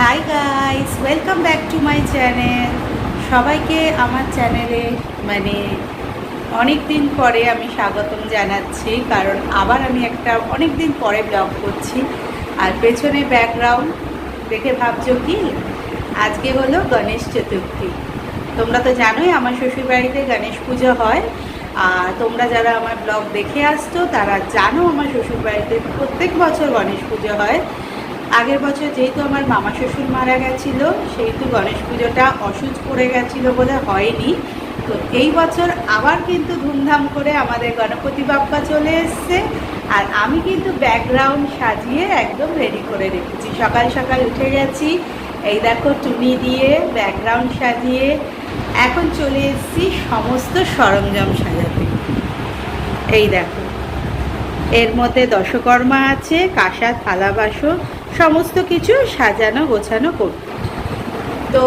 Hi guys, welcome back to my channel. সবাইকে আমার চ্যানেলে অনেক দিন পরে আমি স্বাগতম জানাচ্ছি, কারণ আবার আমি একটা অনেক দিন পরে ব্লগ করছি। আর পেছনে ব্যাকগ্রাউন্ড দেখে ভাবছো কি, আজকে হলো গণেশ চতুর্থী। তোমরা তো জানোই আমার শ্বশুরবাড়িতে গণেশ পুজো হয়। আর তোমরা যারা আমার ব্লগ দেখে আসছো তারা জানো আমার শ্বশুরবাড়িতে প্রত্যেক বছর গণেশ পুজো হয়। আগের বছর যেহেতু আমার মামা শ্বশুর মারা গেছিলো, সেহেতু গণেশ পুজোটা অসুচ পড়ে গেছিলো বলে হয়নি। তো এই বছর আবার কিন্তু ধুমধাম করে আমাদের গণপতি বাপ্পা চলে এসছে। আর আমি কিন্তু ব্যাকগ্রাউন্ড সাজিয়ে একদম রেডি করে রেখেছি। সকাল সকাল উঠে গেছি, এই দেখো টুনি দিয়ে ব্যাকগ্রাউন্ড সাজিয়ে এখন চলে এসেছি সমস্ত সরঞ্জাম সাজাতে। এই দেখো, এর মধ্যে দশকর্মা আছে, কাঁসা থালা বাসন সমস্ত কিছু সাজানো গোছানো করতে। তো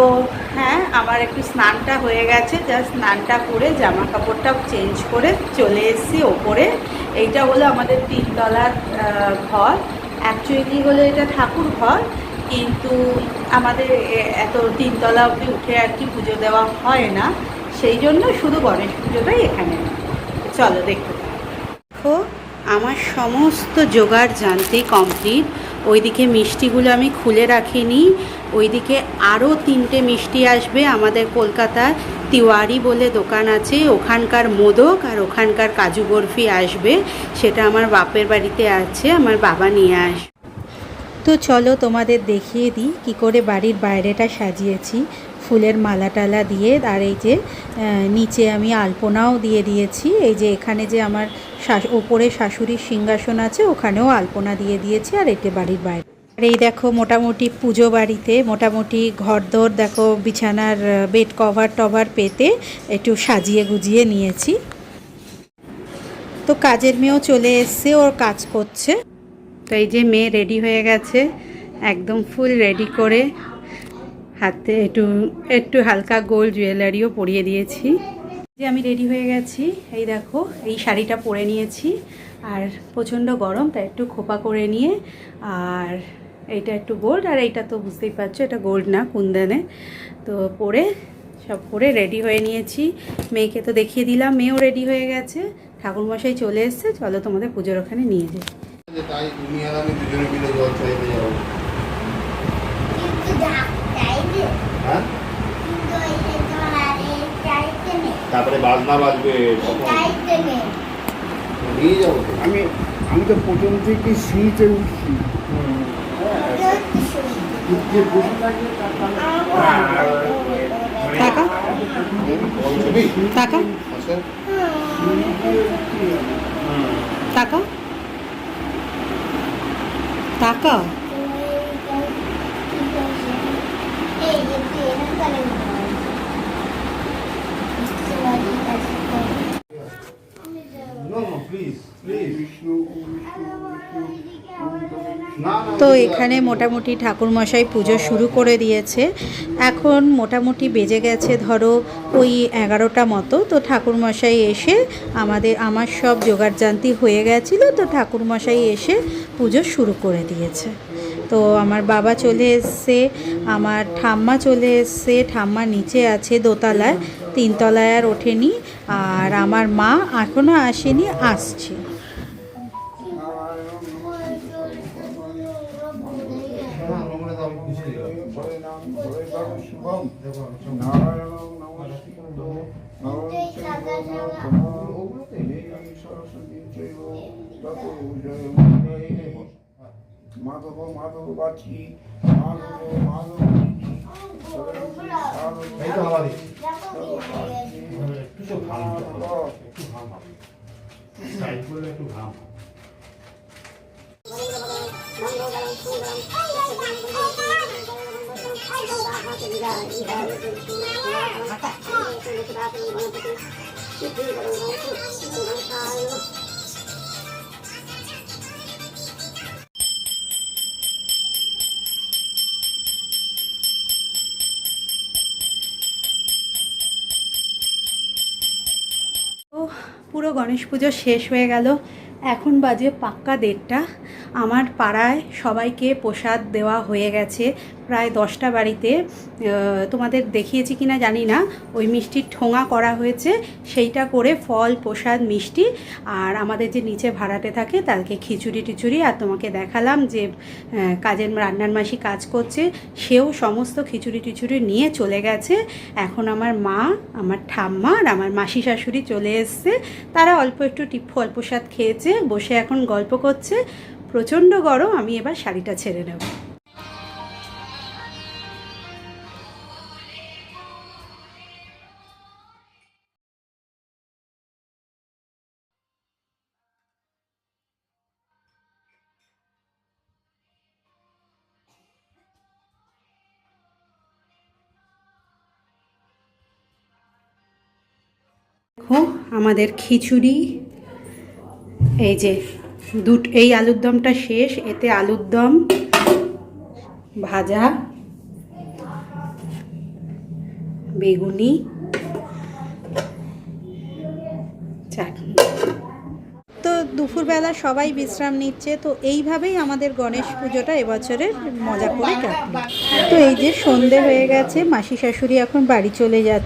হ্যাঁ, আমার একটু স্নানটা হয়ে গেছে, জাস্ট স্নানটা করে জামা কাপড়টা চেঞ্জ করে চলে এসেছি ওপরে। এইটা হলো আমাদের তিনতলার ঘর। অ্যাকচুয়ালি হলো এটা ঠাকুর ঘর, কিন্তু আমাদের এত তিনতলা অবধি উঠে আর কি পুজো দেওয়া হয় না, সেই জন্য শুধু গণেশ পুজোটাই এখানে। চলো দেখতে দেখো, আমার সমস্ত জোগাড় জানতে কমপ্লিট। ওইদিকে মিষ্টিগুলো আমি খুলে রাখিনি, ওইদিকে আরও 3টে মিষ্টি আসবে। আমাদের কলকাতার তিওয়ারি বলে দোকান আছে, ওখানকার মোদক আর ওখানকার কাজু বরফি আসবে। সেটা আমার বাপের বাড়িতে আছে, আমার বাবা নিয়ে আসবে। তো চলো তোমাদের দেখিয়ে দিই কী করে বাড়ির বাইরেটা সাজিয়েছি ফুলের মালা টালা দিয়ে। আর এই যে নিচে আমি আলপনাও দিয়ে দিয়েছি। এই যে এখানে যে আমার ওপরে শাশুড়ির সিংহাসন আছে, ওখানেও আলপনা দিয়ে দিয়েছি। আর এটা বাড়ির বাইরে। আর এই দেখো, মোটামুটি পুজো বাড়িতে মোটামুটি ঘরদোর দেখো, বিছানার বেড কভার টভার পেতে একটু সাজিয়ে গুজিয়ে নিয়েছি। তো কাজের মেয়েও চলে এসছে, ওর কাজ করছে। তো এই যে মেয়ে রেডি হয়ে গেছে, একদম ফুল রেডি করে হাতে একটু একটু হালকা গোল্ড জুয়েলারিও পরিয়ে দিয়েছি। যে আমি রেডি হয়ে গেছি, এই দেখো এই শাড়িটা পরে নিয়েছি। আর প্রচণ্ড গরম, তাই একটু খোপা করে নিয়ে, আর এইটা একটু গোল্ড, আর এইটা তো বুঝতেই পারছো এটা গোল্ড না, কুন্দনে। তো পরে সব পরে রেডি হয়ে নিয়েছি। মেয়েকে তো দেখিয়ে দিলাম, মেয়েও রেডি হয়ে গেছে। ঠাকুরমশাই চলে এসছে, চলো তোমাদের পুজোর ওখানে নিয়ে যাই। তাই তুমি আর আমি দুজনে মিলে জল চাইতে যাবো। হ্যাঁ, তারপরে বাজনা বাজবে, নিয়ে যাবো। আমি তো প্রথম থেকে সিঁড়িতে উঠছি। টাকা টাকা আচ্ছা, টাকা টাকা তো এখানে মোটামুটি ঠাকুরমশাই পুজো শুরু করে দিয়েছে। এখন মোটামুটি বেজে গেছে ধরো ওই 11টা মতো। তো ঠাকুরমশাই এসে আমার সব জোগাড়জান্তি হয়ে গেছিলো, তো ঠাকুরমশাই এসে পুজো শুরু করে দিয়েছে। তো আমার বাবা চলে এসছে, আমার ঠাম্মা চলে এসছে। ঠাম্মা নিচে আছে দোতলায়, 3তলায় আর ওঠেনি। আর আমার মা এখনও আসেনি, আসছে। মাধব মাধব বাছি মাধব মাধব পুরো গণেশ পুজো শেষ হয়ে গেল। এখন বাজে পাক্কা 1:30। আমার পাড়ায় সবাইকে প্রসাদ দেওয়া হয়ে গেছে, প্রায় 10টা বাড়িতে। তোমাদের দেখিয়েছি কিনা জানি না, ওই মিষ্টির ঠোঙা করা হয়েছে, সেইটা করে ফল প্রসাদ মিষ্টি, আর আমাদের যে নিচে ভাড়াটে থাকে তাকে খিচুড়ি টিচুড়ি। আর তোমাকে দেখালাম যে কাজের রান্নার মাসি কাজ করছে, সেও সমস্ত খিচুড়ি টিচুড়ি নিয়ে চলে গেছে। এখন আমার মা, আমার ঠাম্মা আর আমার মাসি শাশুড়ি চলে এসছে। তারা অল্প একটু ফল প্রসাদ খেয়েছে, বসে এখন গল্প করছে। প্রচণ্ড গরম, আমি এবার শাড়িটা ছেড়ে নেব। দেখো আমাদের খিচুড়ি, এই যে এই আলুর দমটা শেষ, এতে আলুর দম, ভাজা, বেগুনি, চাটনি। তো দুপুরবেলা সবাই বিশ্রাম নিচ্ছে। তো এইভাবেই আমাদের গণেশ পুজোটা এবছরের মজা করে কাটলো। তো এই যে সন্ধে হয়ে গেছে, মাসি শাশুড়ি এখন বাড়ি চলে যাচ্ছে।